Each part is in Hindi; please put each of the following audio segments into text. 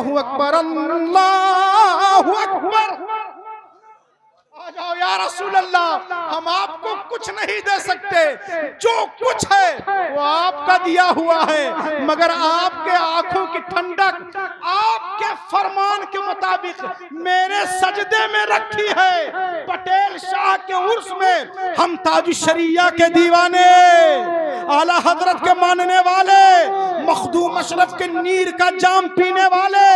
अल्लाहु अकबर, अल्लाहु अकबर। आ जाओ या रसूल अल्लाह, हम आपको कुछ नहीं दे सकते, जो कुछ है वो आपका दिया हुआ है, मगर आपके आंखों की ठंडक आपके फरमान के मुताबिक मेरे सजदे में रखी है। पटेल शाह के उर्स में हम ताज शरिया के दीवाने, आला हजरत के मानने वाले, मखदूम अशरफ के नीर का जाम पीने वाले,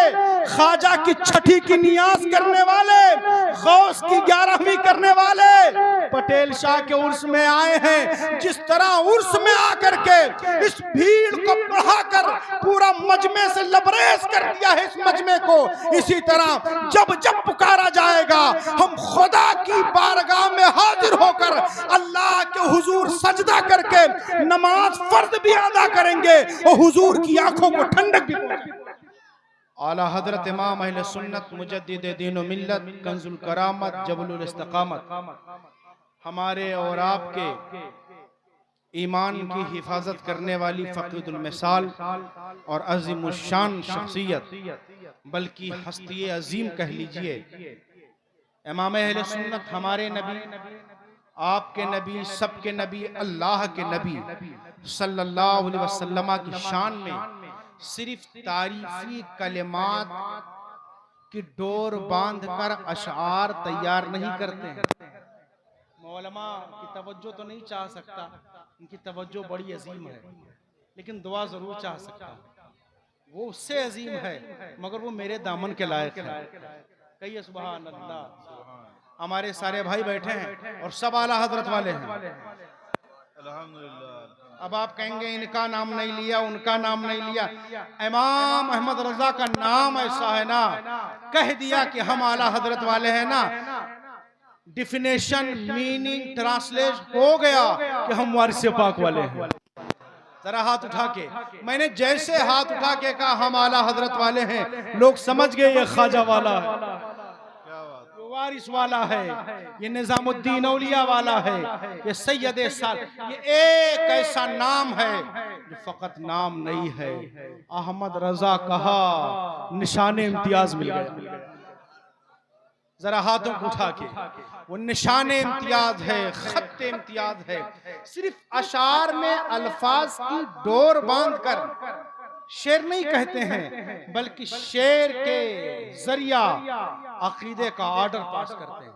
ख्वाजा की छठी की नियाज करने वाले, गौस की 11वीं करने वाले पटेल शाह के उर्स में आए हैं। जिस तरह उर्स में आकर के इस भीड़ को बढ़ाकर पूरा मजमे से लबरेज कर दिया है इस मजमे को, इसी तरह जब जब पुकारा जाएगा हम खुदा की बारगाह में हाजिर होकर अल्लाह के हुजूर सजदा करके नमाज फर्ज भी अदा करेंगे और हुजूर की आंखों को ठंडक भी पहुंचेगी। आला हजरत इमाम अहले सुन्नत मुजद्दिद दीन व मिल्लत, कंजुल करामत, जबलुल इस्तिकामत, हमारे और आपके ईमान की हिफाजत करने वाली फकीरुल मिसाल और अज़ीमुश्शान शख्सियत, बल्कि हस्ती अजीम कह लीजिए, इमाम अहले सुन्नत, हमारे नबी, आपके नबी, सबके नबी, अल्लाह के नबी सल्लल्लाहु अलैहि वसल्लम की शान में सिर्फ तारीफी कलिमात की डोर बांधकर अशआर तैयार नहीं करते हैं। मौलमा की तवज्जो तो नहीं चाह सकता, उनकी तवज्जो बड़ी अजीम है, लेकिन दुआ जरूर चाह सकता, वो उससे अजीम है मगर वो मेरे दामन के लायक है। कहिए सुभान अल्लाह। हमारे सारे भाई बैठे हैं और सब आला हजरत वाले हैं, अल्हम्दुलिल्लाह। अब आप कहेंगे इनका नाम नहीं लिया, उनका नाम नहीं लिया, इमाम अहमद रजा का नाम ऐसा है ना, कह दिया कि हम आला हजरत वाले हैं ना, डिफिनेशन मीनिंग ट्रांसलेट हो गया कि हम वारिस पाक वाले हैं। जरा हाथ उठा के, मैंने जैसे हाथ उठा के कहा हम आला हजरत वाले हैं, लोग समझ गए ये ख्वाजा वाला है, वारिस वाला है, ये निजामुद्दीन औलिया वाला है, ये सैयद साल, ये एक ऐसा नाम है जो फकत नाम नहीं है। अहमद रजा कहा निशान इम्तियाज मिल गया। जरा हाथों को उठा के, वो निशान इम्तियाज है, खत इम्तियाज है। सिर्फ अशार में अल्फाज की डोर बांधकर शेर नहीं कहते हैं, बल्कि शेर के जरिया अकीदे का ऑर्डर पास करते हैं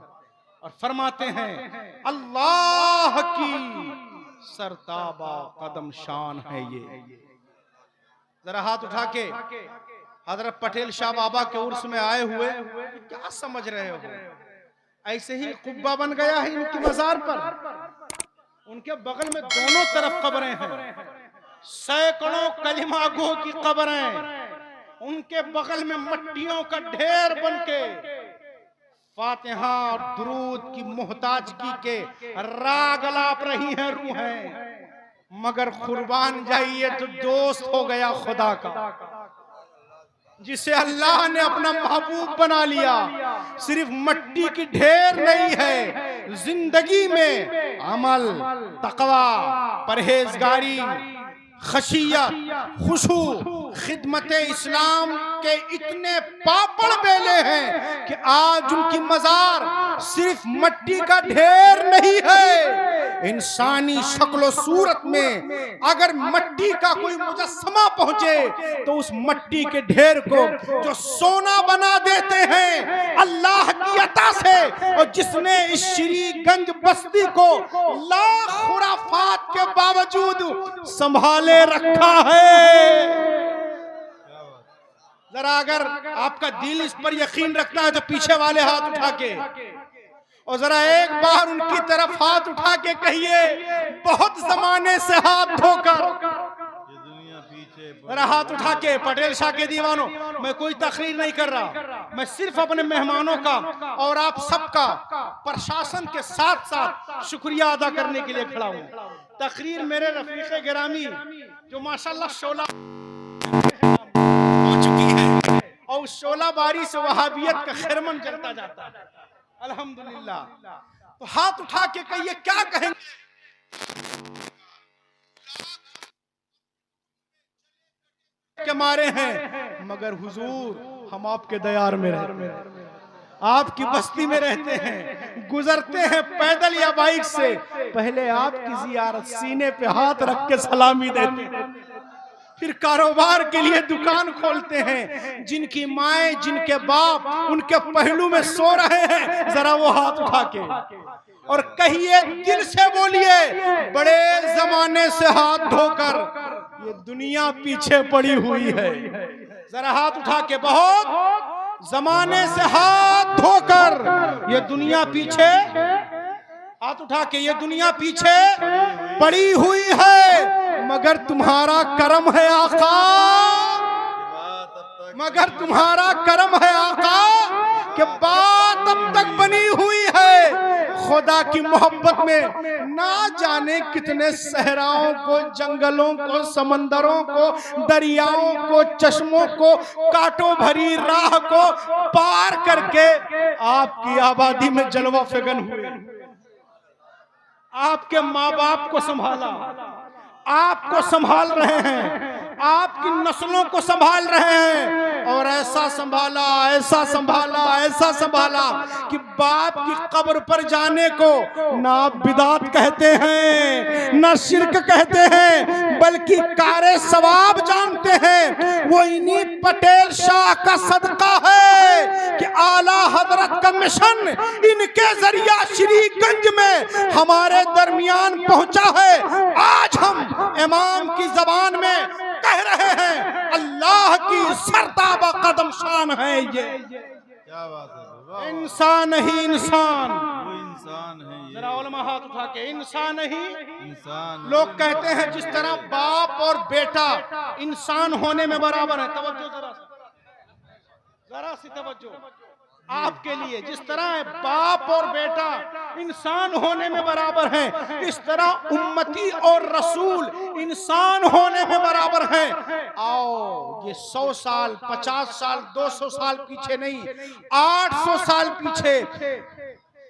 और फरमाते हैं अल्लाह की सरताबा कदम शान है ये। जरा हाथ उठा के, हजरत पटेल शाह बाबा के उर्स में आए हुए क्या समझ रहे हो? ऐसे ही कुब्बा बन गया है इनकी मजार पर, उनके बगल में दोनों तरफ कब्रें हैं, सैकड़ों कलिमागो की कब्रें, उनके बगल में मट्टियों का ढेर बनके फातिहा और दुरूद की मोहताजगी के राग अलाप रही हैं रूहें, मगर कुर्बान जाइए तो दोस्त हो गया खुदा का, जिसे अल्लाह ने अपना महबूब बना लिया। सिर्फ मट्टी की ढेर नहीं है, जिंदगी में अमल, तकवा, परहेजगारी, खशियत, खुशू, खिदमत इस्लाम के इतने पापड़ बेले हैं कि आज उनकी मजार सिर्फ मट्टी का ढेर नहीं है। इंसानी शक्ल सूरत में अगर मट्टी का कोई मुजस्समा पहुंचे तो उस मट्टी के ढेर को जो सोना बना देते हैं अल्लाह की अता से, और जिसने इस श्रीगंज बस्ती को लाख खुराफात के बावजूद संभाले रखा है। जरा अगर आपका दिल इस पर यकीन रखता है तो पीछे वाले हाथ उठा के, और जरा एक बार उनकी तरफ हाथ उठा के कहिए बहुत जमाने से हाथ धोकर। जरा हाथ उठा के, पटेल शाह के दीवानों, मैं कोई तकरीर नहीं कर रहा, मैं सिर्फ अपने मेहमानों का और आप सबका प्रशासन के साथ साथ शुक्रिया अदा करने के लिए खड़ा हूँ। तकरीर मेरे रफीक गिरामी जो माशाल्लाह शोला हो चुकी है और शोला बारी से वहाबियत का खैरमन चलता जाता है, अल्हम्दुलिल्लाह। तो हाथ उठा के कहिए क्या कहेंगे के मारे हैं, मगर हुजूर हम आपके दयार में रहते हैं, आपकी बस्ती में रहते हैं, गुजरते हैं पैदल या बाइक से, पहले आपकी जियारत सीने पे हाथ रख के सलामी देते हैं, फिर कारोबार के लिए दुकान खोलते हैं। जिनकी माएं, जिनके बाप उनके पहलू में सो रहे हैं, जरा वो हाथ उठा के और कहिए, दिल से बोलिए, बड़े जमाने से हाथ धोकर ये दुनिया पीछे पड़ी हुई है। जरा हाथ उठा के, बहुत जमाने से हाथ धोकर ये दुनिया पीछे, हाथ उठा के, ये दुनिया पीछे पड़ी हुई है, मगर तुम्हारा करम है आका, मगर तुम्हारा करम है आका कि बात अब तक बनी हुई है। खुदा की मोहब्बत में ना जाने कितने सहराओं को, जंगलों को, समंदरों को, दरियाओं को, चश्मों को, कांटों भरी राह को पार करके आपकी आबादी में जलवा फगन हुए, आपके माँ बाप को संभाला, आपको संभाल रहे हैं, आपकी नस्लों को संभाल रहे हैं, और ऐसा संभाला, ऐसा संभाला, ऐसा संभाला कि बाप की कब्र पर जाने को ना बिदात कहते हैं, ना शिरक कहते हैं, बल्कि कारे सवाब जानते हैं। वो इन्हीं पटेल शाह का सदका है कि आला हजरत का मिशन इनके जरिया श्रीगंज में हमारे दरमियान पहुंचा है। आज हम इमाम की जबान में कह रहे हैं, अल्लाह की सरताबा कदम शान है ये। क्या बात है, इंसान ही इंसान, वो इंसान है ये, जरा उलमा हाथ उठा के, इंसान ही इंसान। लोग कहते हैं जिस तरह बाप और बेटा इंसान होने में बराबर है, तवज्जो जरा सी तवज्जो आपके लिए, जिस तरह बाप और बेटा इंसान होने में बराबर हैं, इस तरह उम्मती और रसूल इंसान होने में बराबर हैं। आओ, ये 100 साल, 50 साल, 200 साल पीछे नहीं, 800 साल पीछे,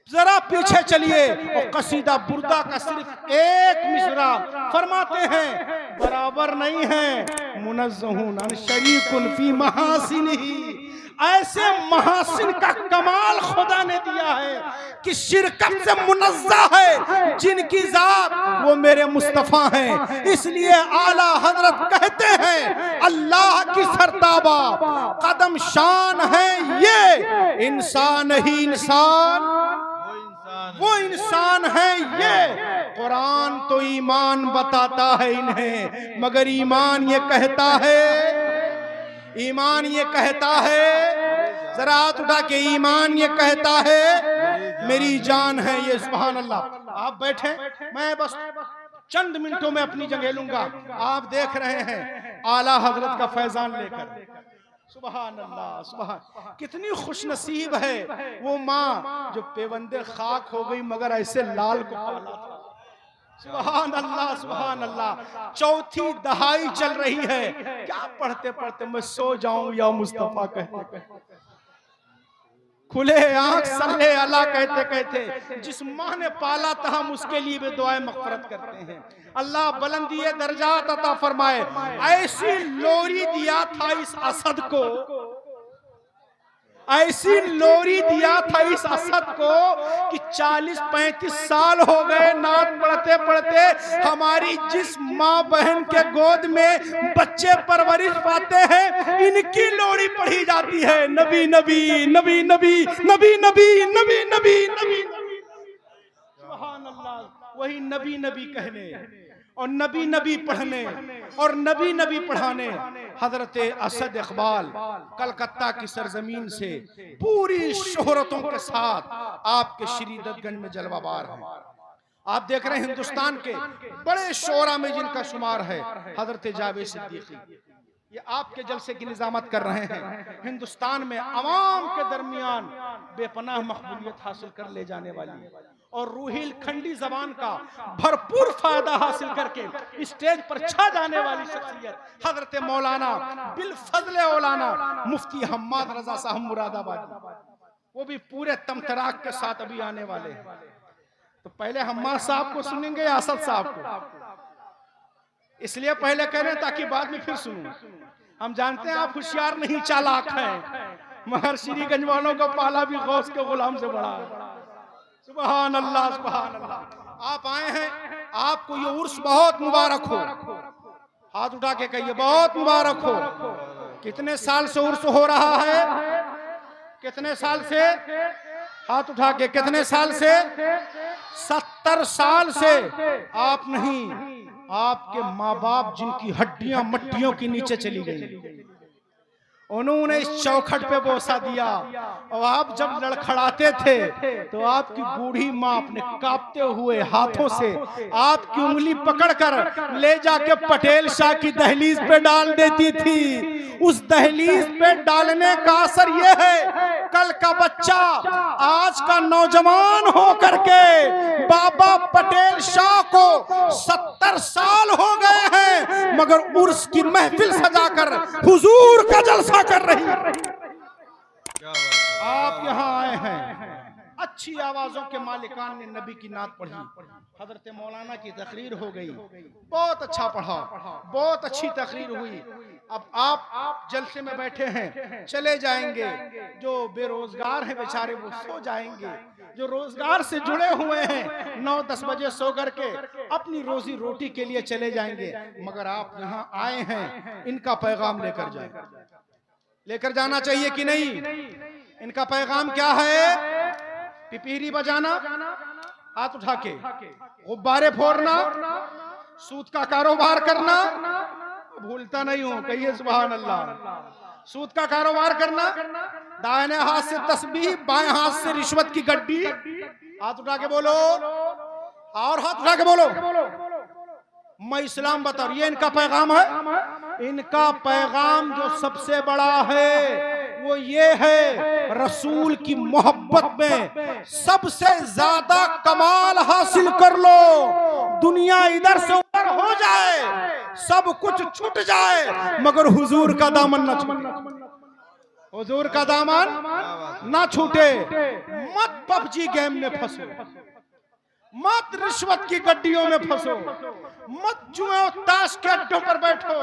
जरा पीछे चलिए, और कसीदा बुर्दा का सिर्फ एक मिसरा फरमाते हैं, बराबर नहीं है, मुनज़्ज़हुन अन शरीकुन फी महासिनिही, ऐसे महासिन का कमाल खुदा ने दिया है कि शिरकत से मुनज़्ज़ा है, जिनकी जात वो मेरे मुस्तफा हैं। इसलिए आला हजरत कहते हैं, अल्लाह की सरताबा कदम शान है ये, इंसान ही इंसान, वो इंसान है ये। कुरान तो ईमान बताता है इन्हें, मगर ईमान ये कहता है, ईमान ये कहता है, जरा हाथ उठा के, ईमान ये कहता है मेरी जान है ये। सुभान अल्लाह। आप बैठे, मैं बस चंद मिनटों में अपनी जगह लूंगा। आप देख रहे हैं आला हजरत का फैजान लेकर, सुभान अल्लाह, सुभान। कितनी खुश नसीब है वो माँ जो पेवंदे खाक हो गई मगर ऐसे लाल को पाला था। सुभान अल्लाह, सुभान अल्लाह। चौथी दहाई चल रही है, क्या पढ़ते पढ़ते मैं सो जाऊं या मुस्तफा कहते, खुले आंख सल्ले अल्लाह कहते कहते, जिस माँ ने पाला था हम उसके लिए भी दुआएं मग़फ़िरत करते हैं। अल्लाह बुलंदी दर्जात अता फरमाए। ऐसी लोरी दिया था इस असद को, ऐसी लोरी दिया था इस असद को कि 40-35 साल हो गए नात पढ़ते पढ़ते हमारी जिस माँ बहन के गोद में बच्चे परवरिश पाते हैं, इनकी लोरी पढ़ी जाती है, नबी नबी नबी नबी नबी नबी नबी नबी नबी। सुभान अल्लाह। वही नबी नबी कहने और नबी नबी पढ़ने और नबी नबी पढ़ाने हजरत असद इकबाल कलकत्ता की सरजमीन से पूरी शोहरतों के साथ आपके श्रीदत्तगंज में जलवाबार हैं। आप देख रहे हैं हिंदुस्तान के बड़े शोरा में जिनका शुमार है हजरत जावेद सिद्दीकी, ये आपके जलसे की निजामत कर रहे हैं। हिंदुस्तान में अवाम के दरमियान बेपनाह मकबूलियत हासिल कर ले जाने वाली और रूहिल खंडी जबान का भरपूर फायदा हासिल करके स्टेज पर छा जाने वाली शख्सियत हजरत मौलाना बिल फजले औलाना मुफ्ती हम्माद रजा साहब मुरादाबादी, वो भी पूरे तमतराक के साथ अभी आने वाले हैं। तो पहले हम्माद साहब को सुनेंगे या असद साहब को? इसलिए पहले कह रहे हैं ताकि बाद में फिर सुनूं। हम जानते हैं आप होशियार नहीं चालाक हैं, मगर श्रीगंज वालों का पाला भी गौस के गुलाम से बड़ा है। सुभान अल्लाह, सुभान अल्लाह। आप आए हैं, आपको ये उर्स बहुत मुबारक हो। हाथ उठा के कहिए बहुत मुबारक हो। कितने साल से उर्स हो रहा है? कितने साल से? हाथ उठा के, कितने साल से? 70 साल से। आप नहीं, आपके माँ बाप जिनकी हड्डियां मट्टियों के नीचे चली गई, उन्होंने इस चौखट पे बोसा दिया। और आप जब लड़खड़ाते थे तो आपकी बूढ़ी माँ अपने कांपते हुए हाथों से आपकी उंगली पकड़कर ले जाके पटेल शाह की दहलीज पे डाल देती थी। उस दहलीज पे डालने का असर यह है, कल का बच्चा आज का नौजवान हो करके बाबा पटेल शाह को 70 साल हो गए हैं, मगर उर्स की महफिल सजाकर हुजूर का जलसा कर रही है। आप यहाँ आए हैं, अच्छी आवाजों के मालिकान ने नबी की नात पढ़ी, हजरत मौलाना की तकरीर हो गई, बहुत अच्छा पढ़ा, बहुत अच्छी तकरीर हुई। अब आप जलसे में बैठे हैं, चले जाएंगे। जो बेरोजगार हैं बेचारे वो सो जाएंगे, जो रोजगार से जुड़े हुए हैं 9-10 बजे सो करके अपनी रोजी रोटी के लिए चले जाएंगे। मगर आप यहाँ आए हैं, इनका पैगाम लेकर जाएंगे। लेकर जाना चाहिए कि नहीं? इनका पैगाम क्या है? पिपीरी बजाना, हाथ उठा के, गुब्बारे फोड़ना, सूद का कारोबार करना, भूलता नहीं हूं, कहिए सुभान अल्लाह। सूद का कारोबार करना, दाहिने हाथ से तस्बीह, बाएं हाथ से रिश्वत की गड्डी। हाथ उठा के बोलो, और हाथ उठा के बोलो, मैं इस्लाम बता रही। ये इनका पैगाम है। इनका पैगाम जो सबसे बड़ा है वो ये है, रसूल की मोहब्बत में सबसे ज्यादा कमाल हासिल कर लो। दुनिया इधर से उधर हो जाए, सब कुछ छूट जाए, मगर हुजूर का दामन न छूटे। हुजूर का दामन ना छूटे। मत पबजी गेम में फंसो, मत रिश्वत की गड्डियों में फंसो, मत जुए और ताश के अड्डों पर बैठो,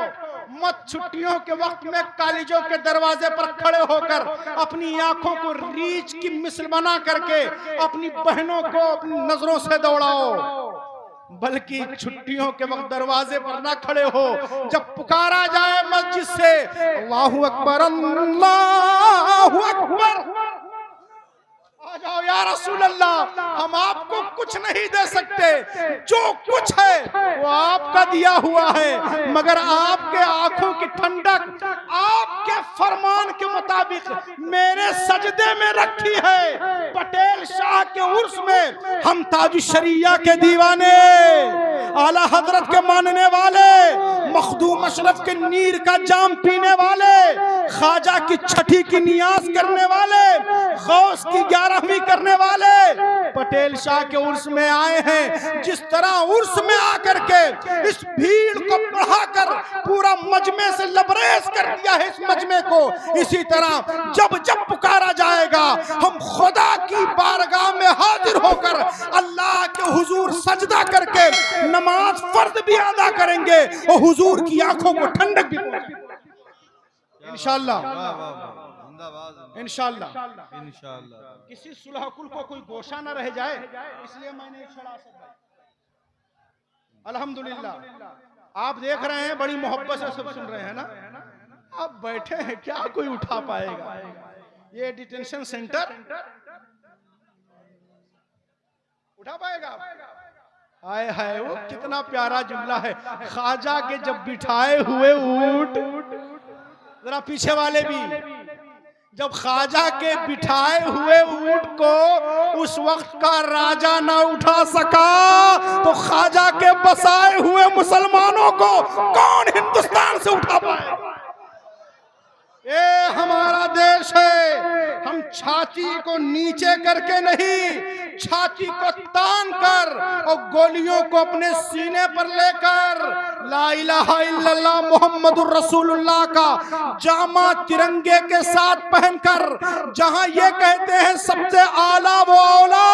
मत छुट्टियों के वक्त में कॉलेजों के दरवाजे पर खड़े होकर अपनी आंखों को रीछ की मिसल बना करके अपनी बहनों को अपनी नजरों से दौड़ाओ, बल्कि छुट्टियों के वक्त दरवाजे पर ना खड़े हो। जब पुकारा जाए मस्जिद से अल्लाहु अकबर, अल्लाहु अकबर, आ जाओ या रसूल अल्लाह, हम आपको कुछ नहीं दे सकते, जो कुछ है वो आपका दिया हुआ है, मगर आपके आंखों की ठंडक आपके फरमान के मुताबिक मेरे सजदे में रखी है। पटेल शाह के उर्स में हम ताज शरिया के दीवाने, आला हजरत के मानने वाले, मखदूम अशरफ के नीर का जाम पीने वाले, ख्वाजा की छठी की नियाज करने वाले, गौस की 11वीं करने वाले पटेल शाह के उर्स में आए हैं। जिस तरह उर्स में आकर के इस भीड़ को बढ़ाकर पूरा मजमे से लबरेज कर दिया है इस मजमे को, इसी तरह जब जब पुकारा जाएगा हम खुदा की बारगाह में हाजिर होकर अल्लाह के हुजूर सजदा करके नमाज फर्ज भी अदा करेंगे और हुजूर की आंखों को ठंडक भी पहुंचेगी इंशाअल्लाह। इंशाअल्लाह किसी सुलहकुल को कोई गोशा न रह जाए, इसलिए मैंने छड़ा सब। अल्हम्दुलिल्लाह आप देख रहे हैं, बड़ी मोहब्बत से सब सुन रहे हैं ना। आप बैठे हैं, क्या कोई उठा पाएगा? ये डिटेंशन सेंटर उठा पाएगा? हाय हाय, वो कितना प्यारा जुमला है, ख्वाजा के जब बिठाए हुए ऊंट, जरा पीछे वाले भी, जब ख्वाजा के बिठाए हुए ऊंट को उस वक्त का राजा ना उठा सका तो ख्वाजा के बसाए हुए मुसलमानों को कौन हिंदुस्तान से उठा पाए? ये हमारा देश है। हम छाती को नीचे करके नहीं, छाती को तान कर और गोलियों को अपने सीने पर लेकर ला इलाहा इल्लल्लाह मुहम्मदुर रसूलुल्लाह का जामा तिरंगे के साथ पहनकर, जहां ये कहते हैं सबसे आला वो औला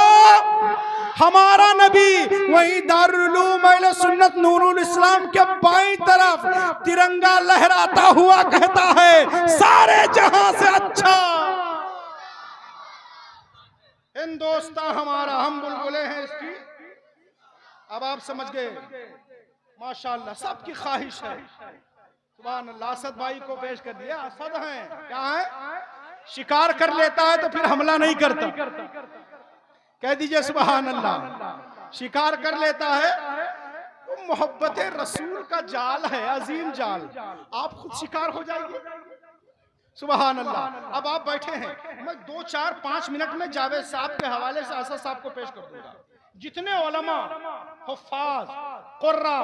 हमारा नबी, वही दारुल उलूम अहले सुन्नत नूरुल इस्लाम के बाईं तरफ तिरंगा लहराता हुआ कहता है सारे जहां से अच्छा हिंदुस्ता हमारा, हम बुलबुले हैं इसकी। अब आप समझ गए, माशाअल्लाह सबकी ख्वाहिश है। सुभान अल्लाह, असद भाई को पेश कर दिया। असद हैं, क्या है? शिकार कर लेता है तो फिर हमला नहीं करता। कह दीजिए सुभान अल्लाह। शिकार कर लेता है तो मोहब्बत रसूल का जाल है, अजीम जाल। आप खुद शिकार हो जाएंगे। सुभान अल्लाह। अब आप बैठे हैं, मैं 2, 4, 5 मिनट में जावेद साहब के हवाले से असद साहब को पेश कर दूंगा। जितने उलमा, हुफ्फाज, कुर्रा,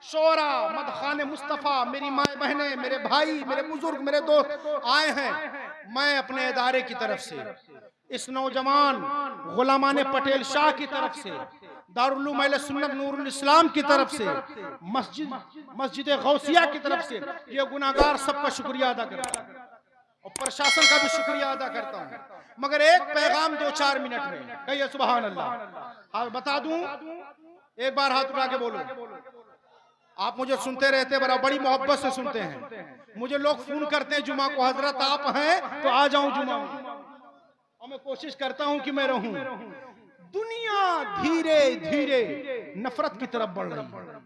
शोरा, मदखान मुस्तफ़ा, मेरी माए बहनें, मेरे भाई, मेरे बुजुर्ग, मेरे दोस्त आए हैं, मैं अपने इदारे की तरफ से, इस नौजवान गुलामान पटेल शाह की तरफ से, दारुल उलूम अहले सुन्नत नूरुल इस्लाम की तरफ से, मस्जिद गौसिया की तरफ से ये गुनाहगार सबका शुक्रिया अदा करता हूँ और प्रशासन का भी शुक्रिया अदा करता हूँ। मगर एक पैगाम 2-4 मिनट में कहिए सुभान अल्लाह। हाँ, बता दूं, एक बार हाथ उठा के बोलो। आप मुझे सुनते रहते, बड़ा बड़ी मोहब्बत से सुनते हैं। मुझे लोग फोन करते हैं जुमा को, हजरत आप हैं तो आ जाऊं जुमा में, और मैं कोशिश करता हूं कि मैं रहूं। दुनिया धीरे धीरे नफरत की तरफ बढ़ रही है।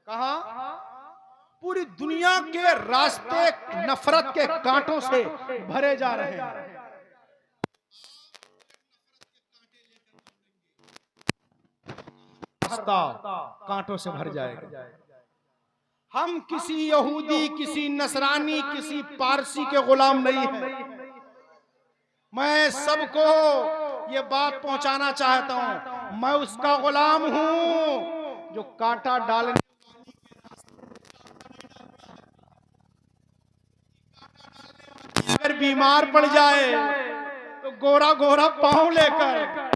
कहा? पूरी दुनिया के रास्ते नफरत के कांटों से भरे जा रहे हैं। रास्ता कांटों से भर जाएगा। हम किसी यहूदी, किसी नसरानी, किसी पारसी के गुलाम नहीं हैं। मैं सबको ये बात पहुंचाना चाहता हूं, मैं उसका गुलाम हूं जो कांटा डालने, अगर बीमार पड़ जाए तो गोरा गोरा पांव लेकर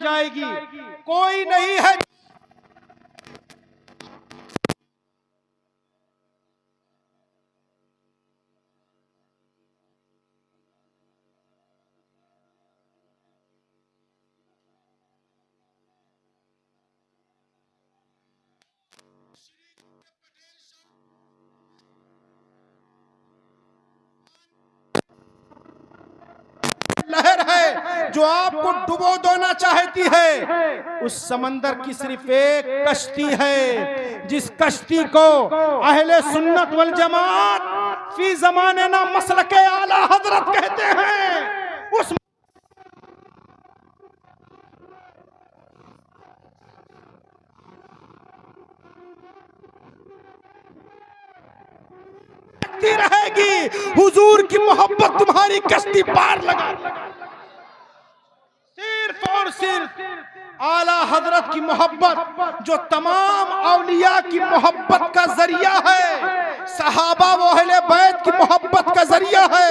जाएगी। कोई नहीं है लहर है जो आपको डुबो देना चाहती है। उस समंदर की सिर्फ एक कश्ती है, जिस कश्ती को अहले सुन्नत वल जमात फी ज़माने ना मसलके आला हजरत कहते हैं। उस रहेगी, हुजूर की मोहब्बत तुम्हारी कश्ती पार लगा। सिर्फ और सिर्फ आला हजरत की मोहब्बत जो तमाम औलिया की मोहब्बत का जरिया है, सहाबा व अहले बैत की मोहब्बत का जरिया है,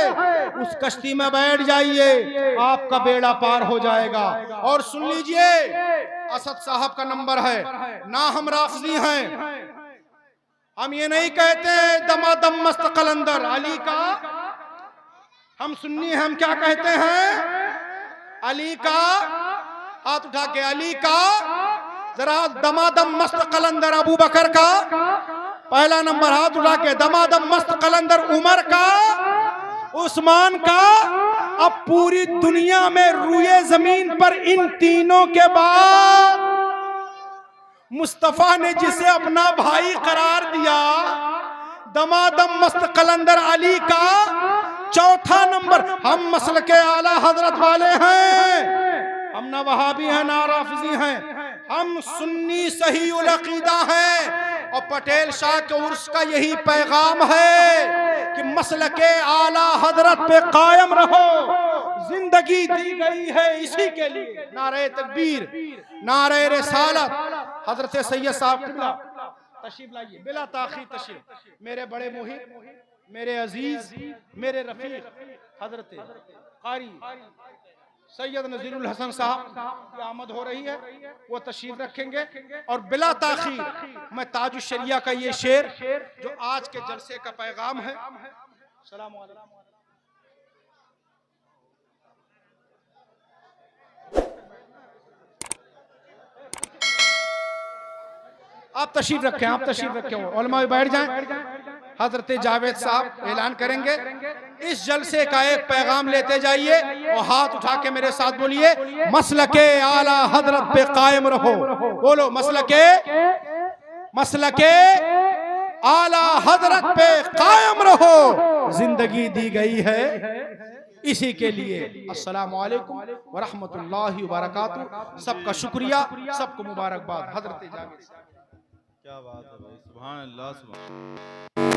उस कश्ती में बैठ जाइए, आपका बेड़ा पार हो जाएगा। और सुन लीजिए, असद साहब का नंबर है ना, हम राफजी हैं, हम ये नहीं कहते दमादम मस्त कलंदर अली का, हम सुन्नी, हम क्या कहते हैं, अली का, हाथ उठा के, अली का, जरा दमादम मस्त कलंदर अबू बकर का, पहला नंबर हाथ उठा के, दमादम मस्त कलंदर उमर का, उस्मान का। अब पूरी दुनिया में रुए जमीन पर इन तीनों के बाद मुस्तफा ने जिसे अपना भाई करार दिया, दमादम मस्त कलंदर अली का चौथा नंबर। हम मसल के आला हजरत वाले हैं, हम ना वहाबी हैं ना राफिजी हैं, हम सुन्नी सही उल अकीदा हैं। और पटेल शाह के उर्स का यही पैगाम है कि मसल के आला हजरत पे कायम रहो, जिंदगी दी गई है इसी के लिए। नारे तकबीर, नारे रिसालत। हजरत सैयद साहब किबला तशरीफ लाइए, बिला ताखीर तशरीफ। मेरे बड़े मुहिब, मेरे अजीज, मेरे रफीक हजरत कारी सैयद नजीरुल हसन साहब की आमद हो रही है, वो तशरीफ रखेंगे। और बिला ताखीर मैं ताजुश शरिया का ये शेर जो आज के जलसे का पैगाम है। सलाम अलैकुम। आप तशरीफ रखें, आप तशरीफ रखें, उलमा बैठ जाएं। हजरत जावेद साहब ऐलान करेंगे। इस जलसे का एक पैगाम लेते जाइए और हाथ उठा के मेरे साथ बोलिए, मसलके आला हजरत पे कायम रहो। बोलो, मसलके आला हजरत पे कायम रहो, जिंदगी दी गई है इसी के लिए। अस्सलाम वालेकुम व रहमतुल्लाहि व बरकातुहू। सबका शुक्रिया, सबको मुबारकबाद। हजरत जावेद साहब, क्या बात है भाई, सुभान अल्लाह, सुभान।